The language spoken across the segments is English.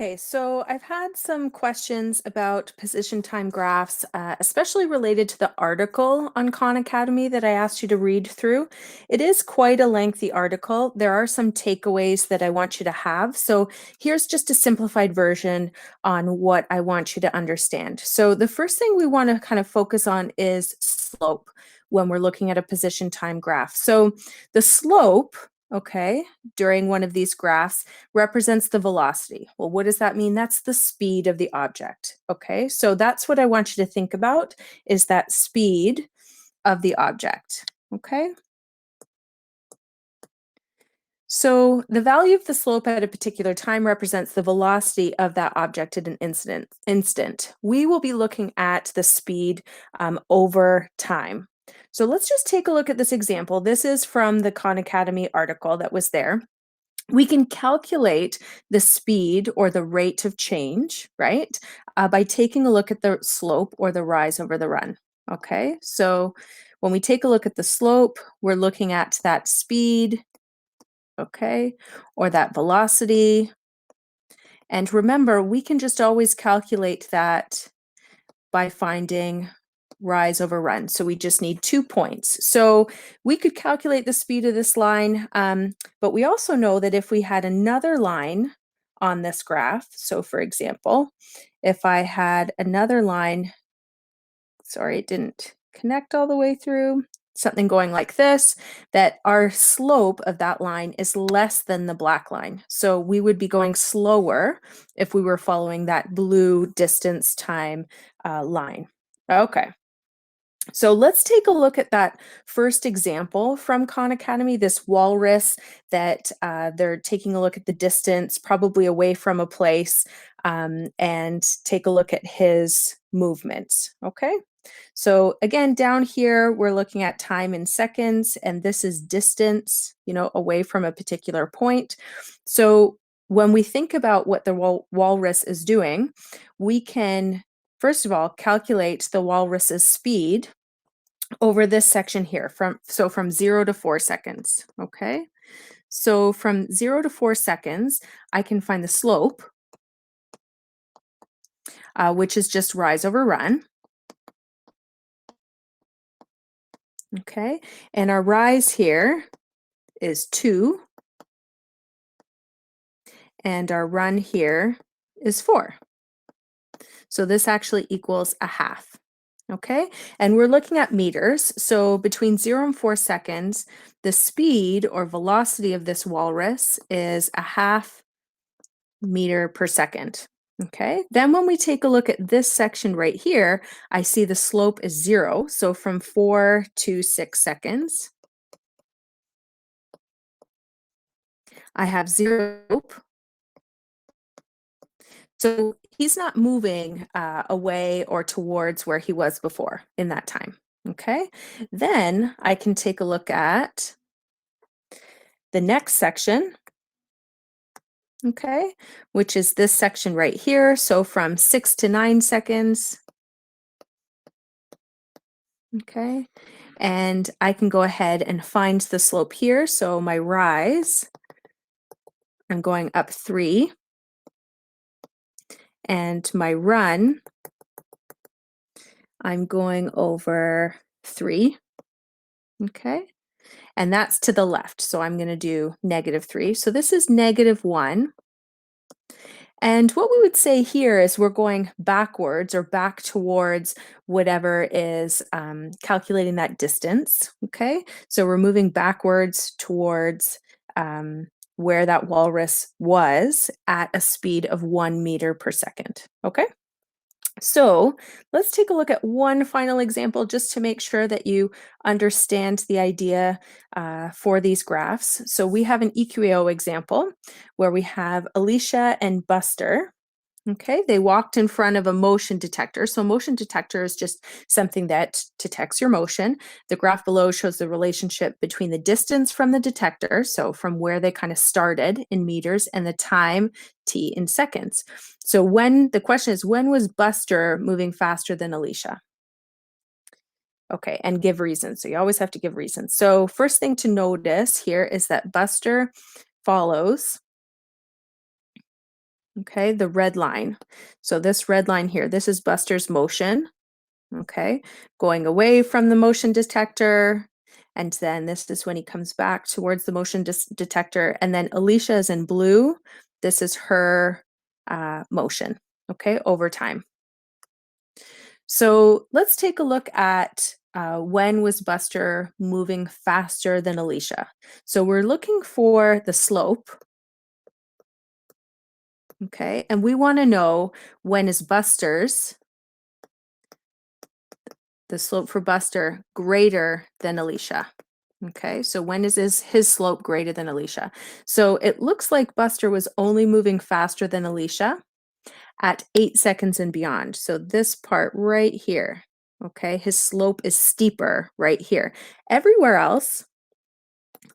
Okay, so I've had some questions about position time graphs, especially related to the article on Khan Academy that I asked you to read through. It is quite a lengthy article. There are some takeaways that I want you to have. So here's just a simplified version on what I want you to understand. So the first thing we want to kind of focus on is slope when we're looking at a position time graph. So the slope, okay, during one of these graphs represents the velocity. Well, what does that mean? That's the speed of the object. Okay, so that's what I want you to think about is that speed of the object. Okay. So the value of the slope at a particular time represents the velocity of that object at an instant. We will be looking at the speed over time. So let's just take a look at this example. This is from the Khan Academy article that was there. We can calculate the speed or the rate of change, right, by taking a look at the slope or the rise over the run. Okay, so when we take a look at the slope, we're looking at that speed, okay, or that velocity. And remember, we can just always calculate that by finding rise over run. So we just need 2 points. So we could calculate the speed of this line, but we also know that if we had another line on this graph, so for example, if I had another line, sorry, it didn't connect all the way through, something going like this, that our slope of that line is less than the black line. So we would be going slower if we were following that blue distance time line. Okay. So let's take a look at that first example from Khan Academy, this walrus that they're taking a look at the distance, probably away from a place, and take a look at his movements, okay? So again, down here, we're looking at time in seconds, and this is distance, away from a particular point. So when we think about what the walrus is doing, we can, first of all, calculate the walrus's speed over this section here from 0 to 4 seconds, okay? So from 0 to 4 seconds, I can find the slope, which is just rise over run. Okay, and our rise here is 2, and our run here is 4. So this actually equals a half. Okay, and we're looking at meters. So between 0 and 4 seconds, the speed or velocity of this walrus is a half meter per second. Okay, then when we take a look at this section right here, I see the slope is 0. So from 4 to 6 seconds, I have 0 slope. So he's not moving away or towards where he was before in that time. Okay, then I can take a look at the next section, okay, which is this section right here. So from 6 to 9 seconds, okay, and I can go ahead and find the slope here. So my rise, I'm going up 3, and my run, I'm going over 3, okay. And that's to the left. So I'm going to do -3. So this is -1. And what we would say here is we're going backwards or back towards whatever is calculating that distance. Okay. So we're moving backwards towards where that walrus was at a speed of 1 meter per second. Okay. So let's take a look at one final example just to make sure that you understand the idea for these graphs. So we have an EQAO example where we have Alicia and Buster. Okay, they walked in front of a motion detector. So motion detector is just something that detects your motion. The graph below shows the relationship between the distance from the detector, so from where they kind of started in meters, and the time t in seconds. So the question is, when was Buster moving faster than Alicia? Okay, and give reasons. So you always have to give reasons. So first thing to notice here is that Buster follows, okay, the red line. So this red line here, this is Buster's motion, okay, going away from the motion detector. And then this is when he comes back towards the motion detector. And then Alicia is in blue. This is her motion, okay, over time. So let's take a look at when was Buster moving faster than Alicia. So we're looking for the slope, okay, and we want to know when is the slope for Buster greater than Alicia. Okay, so when is his slope greater than Alicia? So it looks like Buster was only moving faster than Alicia at 8 seconds and beyond. So this part right here, okay, his slope is steeper right here. Everywhere else,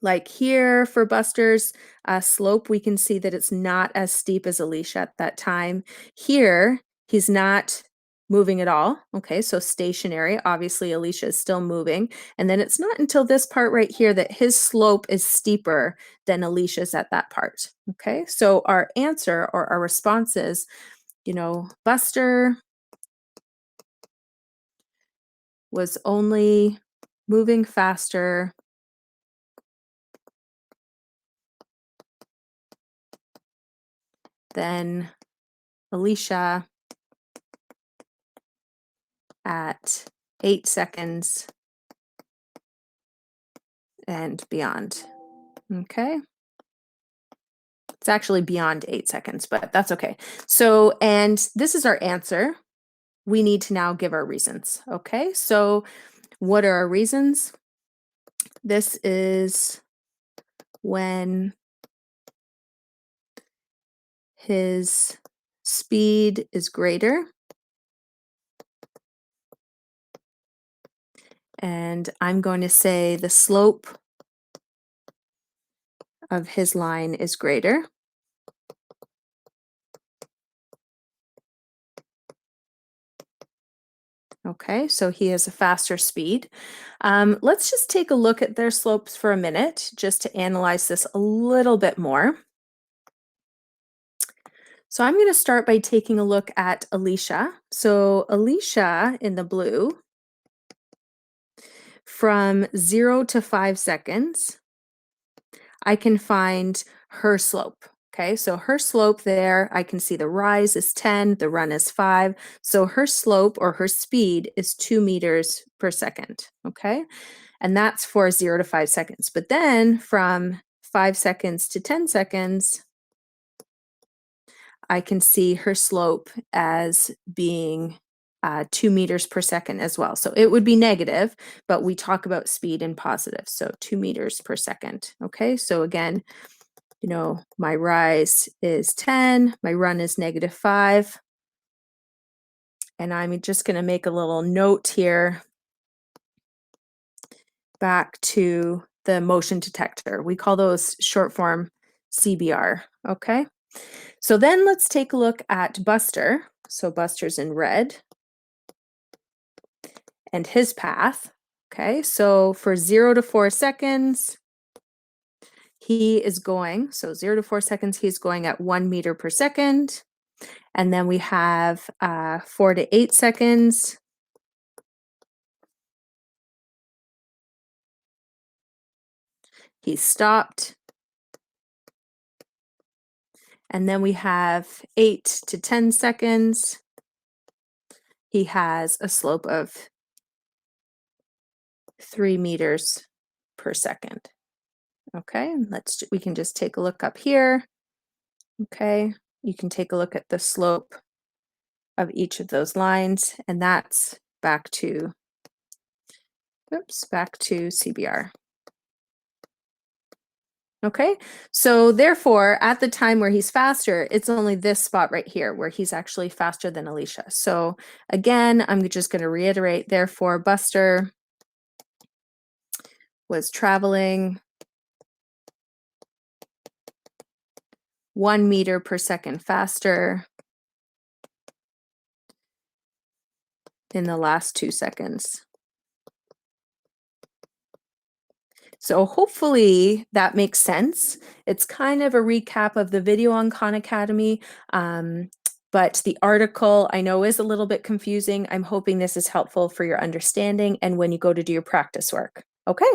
like here for Buster's slope, we can see that it's not as steep as Alicia at that time. Here, he's not moving at all. Okay, so stationary. Obviously, Alicia is still moving. And then it's not until this part right here that his slope is steeper than Alicia's at that part. Okay, so our answer or our response is, Buster was only moving faster than Alicia at 8 seconds and beyond. Okay. It's actually beyond 8 seconds, but that's okay. So, and this is our answer. We need to now give our reasons. Okay. So, what are our reasons? This is when his speed is greater. And I'm going to say the slope of his line is greater. Okay, so he has a faster speed. Let's just take a look at their slopes for a minute, just to analyze this a little bit more. So I'm going to start by taking a look at Alicia. So Alicia in the blue, from 0 to 5 seconds, I can find her slope. Okay, so her slope there, I can see the rise is 10, the run is 5. So her slope or her speed is 2 meters per second. Okay, and that's for 0 to 5 seconds. But then from 5 seconds to 10 seconds, I can see her slope as being 2 meters per second as well. So it would be negative, but we talk about speed in positive. So 2 meters per second. Okay, so again, my rise is 10, my run is -5. And I'm just going to make a little note here back to the motion detector. We call those short form CBR. Okay. So then let's take a look at Buster. So Buster's in red and his path. Okay. So for 0 to 4 seconds, he is going, so 0 to 4 seconds, he's going at 1 meter per second. And then we have 4 to 8 seconds. He stopped. And then we have 8 to 10 seconds. He has a slope of 3 meters per second. Okay, we can just take a look up here. Okay, you can take a look at the slope of each of those lines, and that's back to CBR. Okay, so therefore, at the time where he's faster, it's only this spot right here where he's actually faster than Alicia. So again, I'm just going to reiterate, therefore, Buster was traveling 1 meter per second faster in the last 2 seconds. So hopefully that makes sense. It's kind of a recap of the video on Khan Academy, but the article I know is a little bit confusing. I'm hoping this is helpful for your understanding and when you go to do your practice work. Okay.